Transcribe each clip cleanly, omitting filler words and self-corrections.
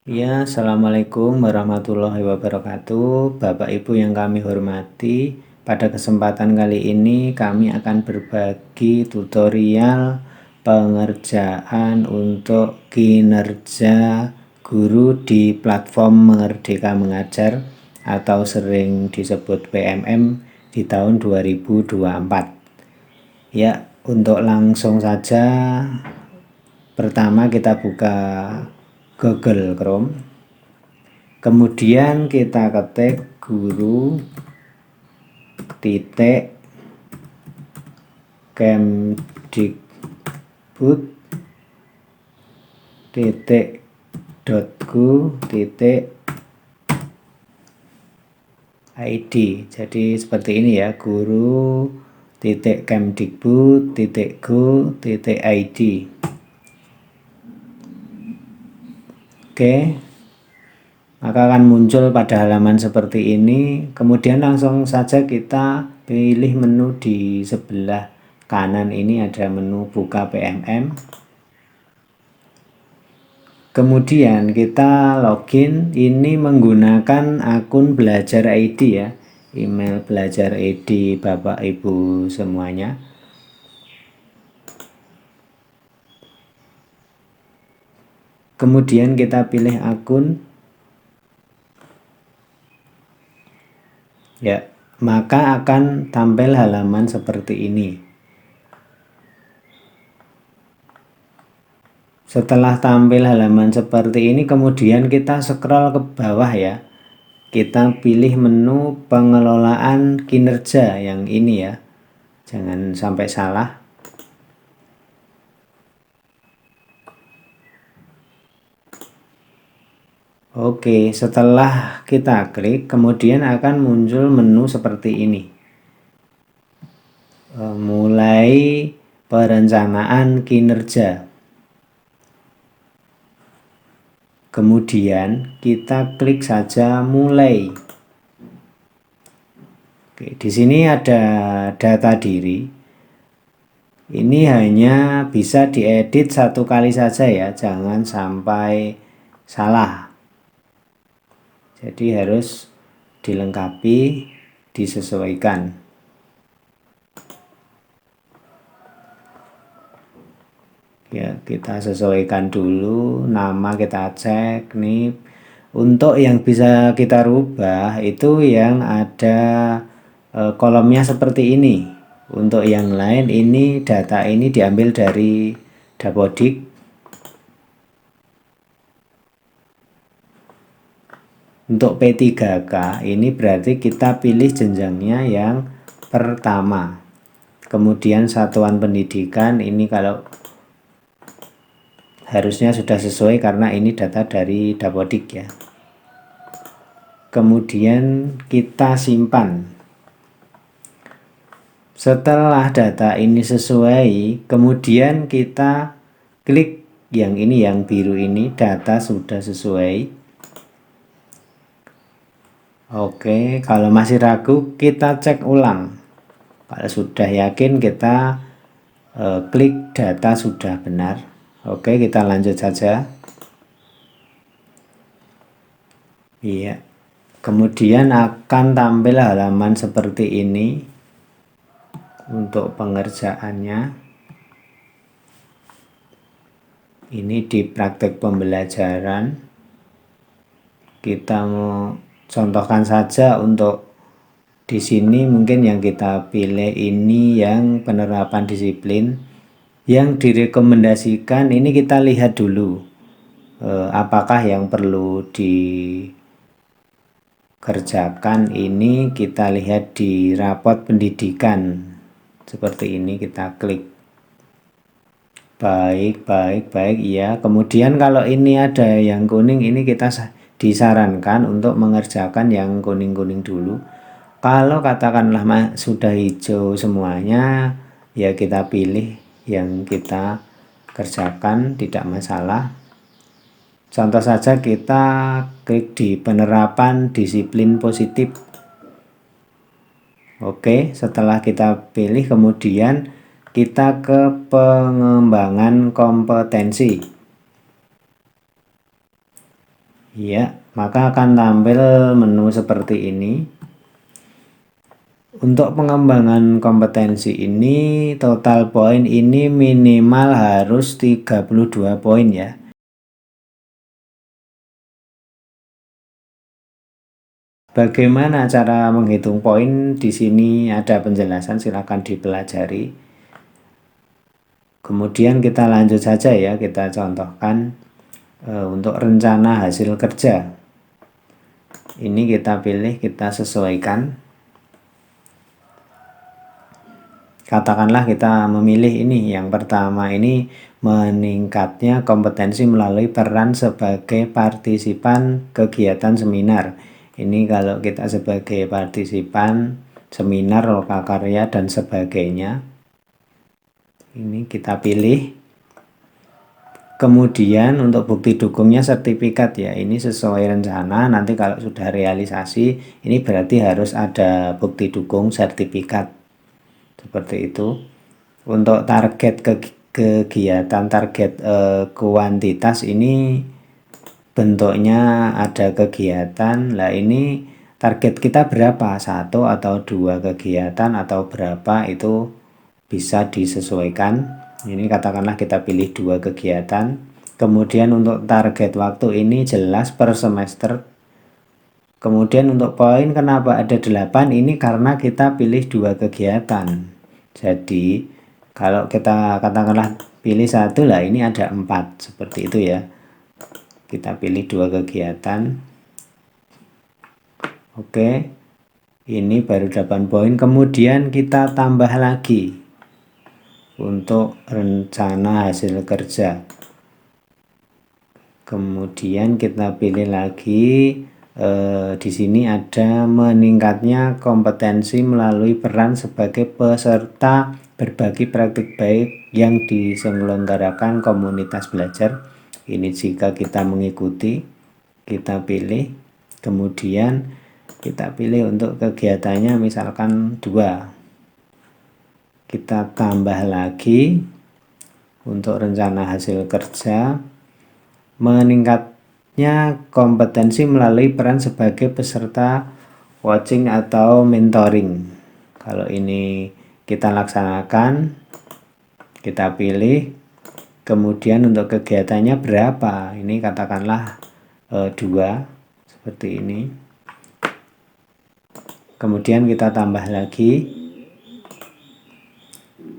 Ya, Assalamualaikum warahmatullahi wabarakatuh. Bapak Ibu yang kami hormati, pada kesempatan kali ini kami akan berbagi tutorial pengerjaan untuk kinerja guru di platform Merdeka Mengajar atau sering disebut PMM di tahun 2024. Ya, untuk langsung saja pertama kita buka Google Chrome. Kemudian kita ketik guru titik kemdikbud titik .go titik id. Jadi seperti ini ya, guru titik kemdikbud titik go titik id. Oke, maka akan muncul pada halaman seperti ini. Kemudian langsung saja kita pilih menu di sebelah kanan ini, ada menu buka PMM. Kemudian kita login ini menggunakan akun Belajar ID ya, email Belajar ID Bapak Ibu semuanya. Kemudian kita pilih akun. Ya, maka akan tampil halaman seperti ini. Setelah tampil halaman seperti ini, kemudian kita scroll ke bawah ya. Kita pilih menu pengelolaan kinerja yang ini ya. Jangan sampai salah. Oke, setelah kita klik, kemudian akan muncul menu seperti ini. Mulai perencanaan kinerja. Kemudian kita klik saja mulai. Oke, di sini ada data diri. Ini hanya bisa diedit satu kali saja ya, jangan sampai salah. Jadi harus dilengkapi, disesuaikan. Ya, kita sesuaikan dulu, nama kita cek nih. Untuk yang bisa kita rubah itu yang ada kolomnya seperti ini. Untuk yang lain ini data ini diambil dari Dapodik. Untuk P3K ini berarti kita pilih jenjangnya yang pertama. Kemudian satuan pendidikan ini kalau harusnya sudah sesuai karena ini data dari Dapodik ya. Kemudian kita simpan. Setelah data ini sesuai, kemudian kita klik yang ini, yang biru ini, data sudah sesuai. Oke, kalau masih ragu kita cek ulang. Kalau sudah yakin kita klik data sudah benar. Oke, kita lanjut saja. Iya. Kemudian akan tampil halaman seperti ini untuk pengerjaannya. Ini di praktek pembelajaran. Kita mau contohkan saja untuk di sini mungkin yang kita pilih ini yang penerapan disiplin. Yang direkomendasikan ini kita lihat dulu apakah yang perlu dikerjakan. Ini kita lihat di rapot pendidikan seperti ini, kita klik baik ya. Kemudian kalau ini ada yang kuning, ini kita disarankan untuk mengerjakan yang kuning-kuning dulu. Kalau katakanlah sudah hijau semuanya, ya kita pilih yang kita kerjakan, tidak masalah. Contoh saja kita klik di penerapan disiplin positif. Oke, setelah kita pilih kemudian kita ke pengembangan kompetensi. Ya, maka akan tampil menu seperti ini. Untuk pengembangan kompetensi ini, total poin ini minimal harus 32 poin ya. Bagaimana cara menghitung poin? Di sini ada penjelasan, silakan dipelajari. Kemudian kita lanjut saja ya, kita contohkan untuk rencana hasil kerja. Ini kita pilih, kita sesuaikan. Katakanlah kita memilih ini, yang pertama ini meningkatnya kompetensi melalui peran sebagai partisipan kegiatan seminar. Ini kalau kita sebagai partisipan seminar, lokakarya dan sebagainya, ini kita pilih. Kemudian untuk bukti dukungnya sertifikat ya, ini sesuai rencana. Nanti kalau sudah realisasi, ini berarti harus ada bukti dukung sertifikat. Seperti itu. Untuk target kegiatan, target kuantitas ini bentuknya ada kegiatan. Lah ini target kita berapa? 1 atau 2 kegiatan atau berapa, itu bisa disesuaikan. Ini katakanlah kita pilih 2 kegiatan. Kemudian untuk target waktu ini jelas per semester. Kemudian untuk poin kenapa ada 8? Ini karena kita pilih 2 kegiatan. Jadi kalau kita katakanlah pilih 1, lah ini ada 4, seperti itu ya. Kita pilih 2 kegiatan. Oke, ini baru 8 poin. Kemudian kita tambah lagi untuk rencana hasil kerja. Kemudian kita pilih lagi, di sini ada meningkatnya kompetensi melalui peran sebagai peserta berbagi praktik baik yang diselenggarakan komunitas belajar. Ini jika kita mengikuti, kita pilih. Kemudian kita pilih untuk kegiatannya misalkan 2. Kita tambah lagi untuk rencana hasil kerja, meningkatnya kompetensi melalui peran sebagai peserta coaching atau mentoring. Kalau ini kita laksanakan, kita pilih. Kemudian untuk kegiatannya berapa? Ini katakanlah 2, seperti ini. Kemudian kita tambah lagi.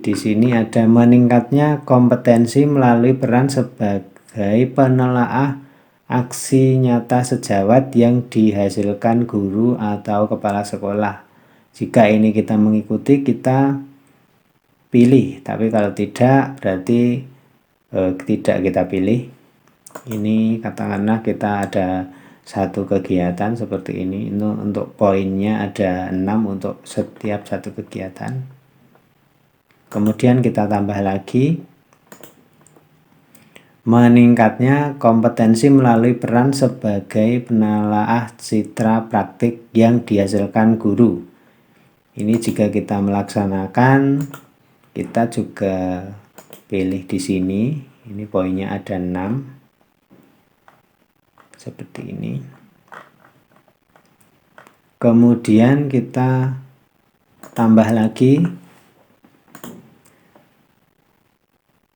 Di sini ada meningkatnya kompetensi melalui peran sebagai penelaah aksi nyata sejawat yang dihasilkan guru atau kepala sekolah. Jika ini kita mengikuti, kita pilih. Tapi kalau tidak, berarti tidak kita pilih. Ini katakanlah kita ada 1 kegiatan seperti ini. Untuk poinnya ada 6 untuk setiap 1 kegiatan. Kemudian kita tambah lagi, meningkatnya kompetensi melalui peran sebagai penelaah citra praktik yang dihasilkan guru. Ini jika kita melaksanakan, kita juga pilih di sini. Ini poinnya ada 6. Seperti ini. Kemudian kita tambah lagi,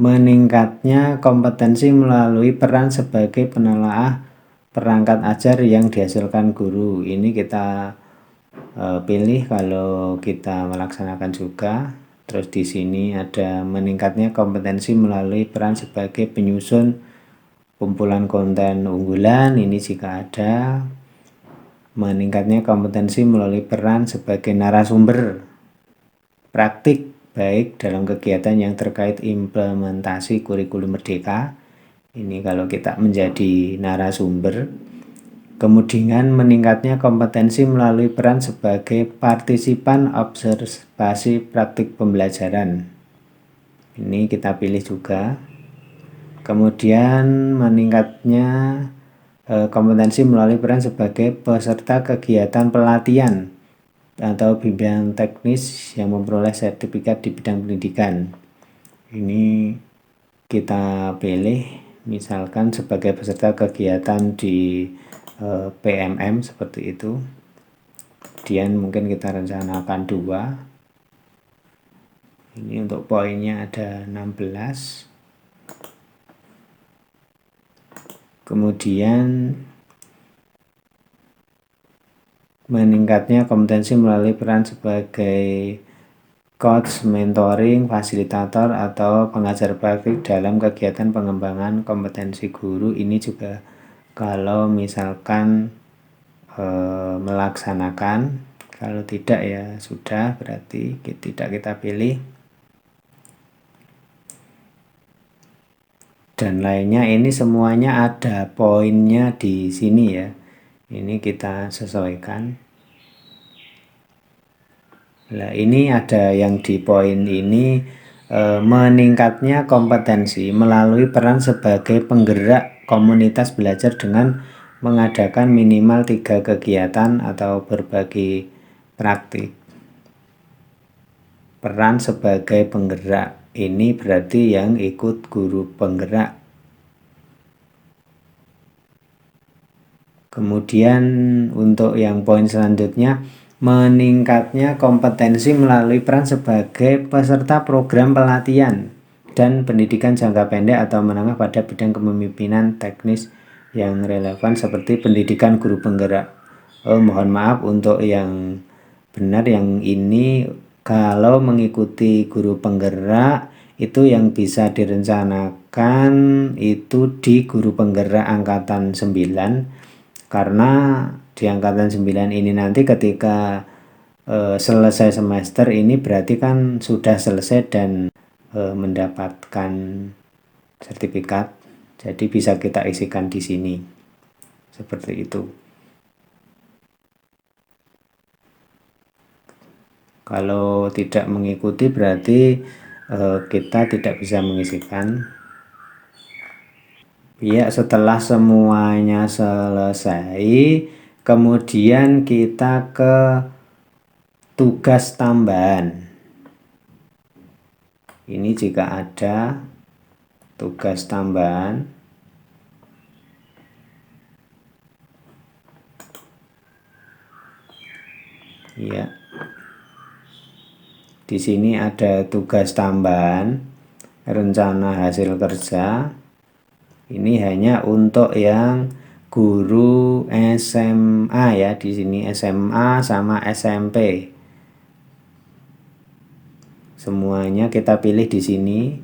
meningkatnya kompetensi melalui peran sebagai penelaah perangkat ajar yang dihasilkan guru. Ini kita pilih kalau kita melaksanakan juga. Terus di sini ada meningkatnya kompetensi melalui peran sebagai penyusun kumpulan konten unggulan. Ini jika ada. Meningkatnya kompetensi melalui peran sebagai narasumber praktik baik dalam kegiatan yang terkait implementasi kurikulum merdeka. Ini kalau kita menjadi narasumber. Kemudian meningkatnya kompetensi melalui peran sebagai partisipan observasi praktik pembelajaran. Ini kita pilih juga. Kemudian meningkatnya kompetensi melalui peran sebagai peserta kegiatan pelatihan atau bimbingan teknis yang memperoleh sertifikat di bidang pendidikan. Ini kita pilih. misalkan sebagai peserta kegiatan di PMM seperti itu. Kemudian mungkin kita rencanakan 2. Ini untuk poinnya ada 16. Kemudian meningkatnya kompetensi melalui peran sebagai coach, mentoring, fasilitator, atau pengajar praktik dalam kegiatan pengembangan kompetensi guru. Ini juga kalau misalkan melaksanakan, kalau tidak ya sudah, berarti tidak kita pilih. Dan lainnya ini semuanya ada poinnya di sini ya. Ini kita sesuaikan. Nah, ini ada yang di poin ini meningkatnya kompetensi melalui peran sebagai penggerak komunitas belajar dengan mengadakan minimal 3 kegiatan atau berbagi praktik. Peran sebagai penggerak ini berarti yang ikut guru penggerak. Kemudian untuk yang poin selanjutnya, meningkatnya kompetensi melalui peran sebagai peserta program pelatihan dan pendidikan jangka pendek atau menengah pada bidang kepemimpinan teknis yang relevan seperti pendidikan guru penggerak. Mohon maaf untuk yang benar, yang ini kalau mengikuti guru penggerak itu yang bisa direncanakan itu di guru penggerak angkatan 9, karena di angkatan 9 ini nanti ketika selesai semester ini berarti kan sudah selesai dan mendapatkan sertifikat, jadi bisa kita isikan di sini seperti itu. Kalau tidak mengikuti berarti kita tidak bisa mengisikan. Ya, setelah semuanya selesai, kemudian kita ke tugas tambahan. Ini jika ada tugas tambahan. Ya. Di sini ada tugas tambahan, rencana hasil kerja. Ini hanya untuk yang guru SMA ya, di sini SMA sama SMP. Semuanya kita pilih di sini.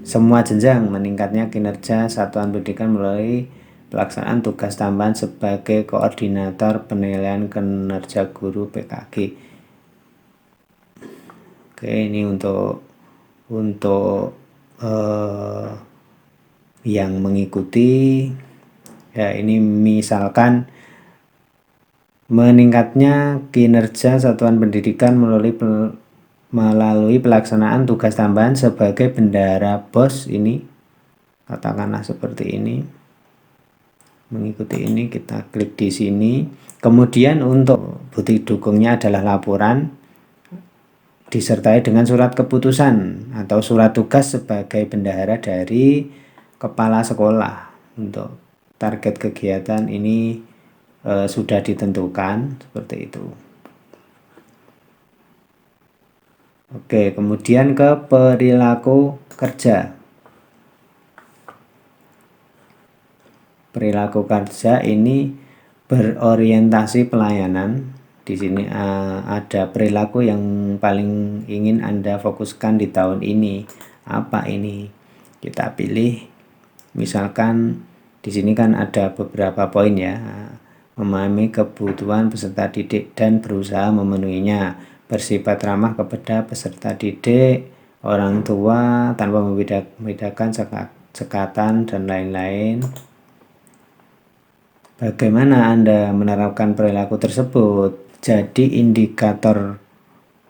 Semua jenjang meningkatnya kinerja satuan pendidikan melalui pelaksanaan tugas tambahan sebagai koordinator penilaian kinerja guru PKG. Oke, ini untuk yang mengikuti ya, ini misalkan meningkatnya kinerja satuan pendidikan melalui pelaksanaan tugas tambahan sebagai bendahara BOS. Ini katakanlah seperti ini. Mengikuti ini kita klik di sini. Kemudian untuk bukti dukungnya adalah laporan disertai dengan surat keputusan atau surat tugas sebagai bendahara dari kepala sekolah. Untuk target kegiatan ini sudah ditentukan seperti itu. Oke, kemudian ke perilaku kerja. Perilaku kerja ini berorientasi pelayanan. Di sini ada perilaku yang paling ingin Anda fokuskan di tahun ini. Apa ini? Kita pilih. Misalkan di sini kan ada beberapa poin ya. Memahami kebutuhan peserta didik dan berusaha memenuhinya. Bersifat ramah kepada peserta didik, orang tua tanpa membedakan cekatan dan lain-lain. Bagaimana Anda menerapkan perilaku tersebut? Jadi indikator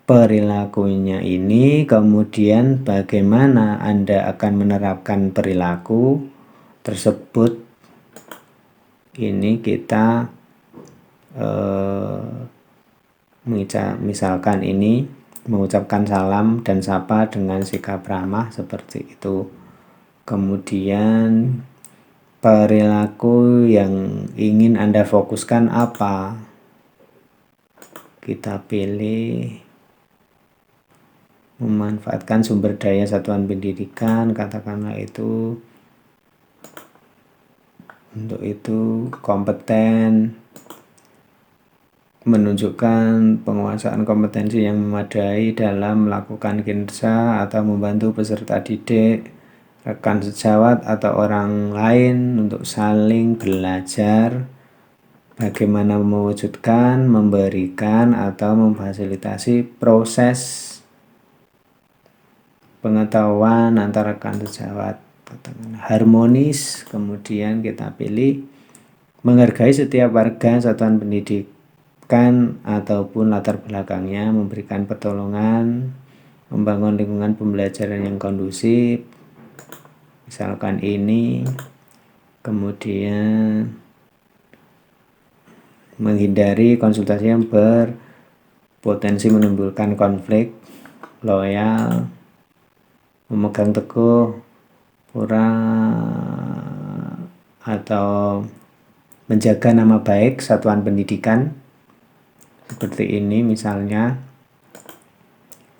perilakunya ini, kemudian bagaimana Anda akan menerapkan perilaku tersebut. Ini kita misalkan ini mengucapkan salam dan sapa dengan sikap ramah seperti itu. Kemudian perilaku yang ingin Anda fokuskan apa. Kita pilih memanfaatkan sumber daya satuan pendidikan, katakanlah itu untuk itu kompeten, menunjukkan penguasaan kompetensi yang memadai dalam melakukan kinerja atau membantu peserta didik, rekan sejawat atau orang lain untuk saling belajar, bagaimana mewujudkan, memberikan atau memfasilitasi proses pengetahuan antara rekan sejawat, harmonis. Kemudian kita pilih menghargai setiap warga satuan pendidikan ataupun latar belakangnya, memberikan pertolongan, membangun lingkungan pembelajaran yang kondusif, misalkan ini. Kemudian menghindari konsultasi yang berpotensi menimbulkan konflik, loyal, memegang teguh pura atau menjaga nama baik satuan pendidikan, seperti ini misalnya.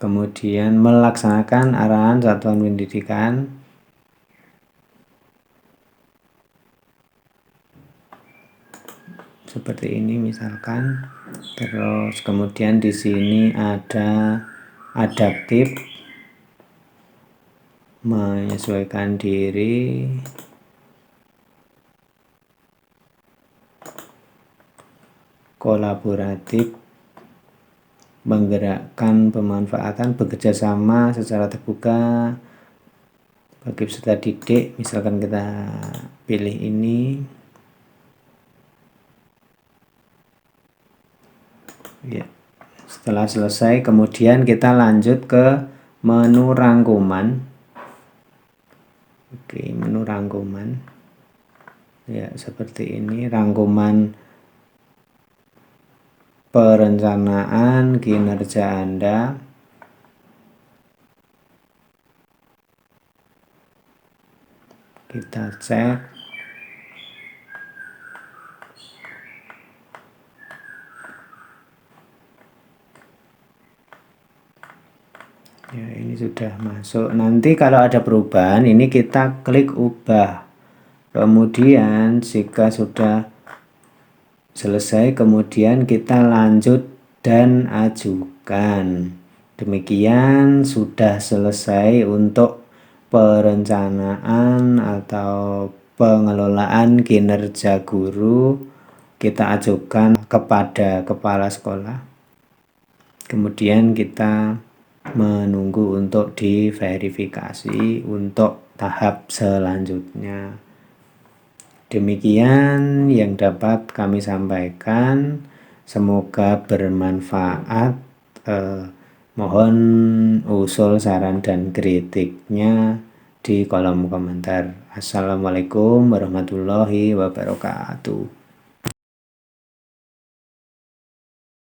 Kemudian melaksanakan arahan satuan pendidikan, seperti ini misalkan. Terus kemudian di sini ada adaptif, menyesuaikan diri, kolaboratif, menggerakkan pemanfaatan, bekerja sama secara terbuka bagi peserta didik, misalkan kita pilih ini. Ya, setelah selesai kemudian kita lanjut ke menu rangkuman. Oke, menu rangkuman ya seperti ini, rangkuman perencanaan kinerja Anda. Kita cek. Ya, ini sudah masuk. Nanti kalau ada perubahan ini kita klik ubah. Kemudian jika sudah selesai kemudian kita lanjut dan ajukan. Demikian sudah selesai untuk perencanaan atau pengelolaan kinerja guru. Kita ajukan kepada kepala sekolah. Kemudian kita menunggu untuk diverifikasi untuk tahap selanjutnya. Demikian yang dapat kami sampaikan, semoga bermanfaat. Mohon usul, saran, dan kritiknya di kolom komentar. Assalamualaikum warahmatullahi wabarakatuh.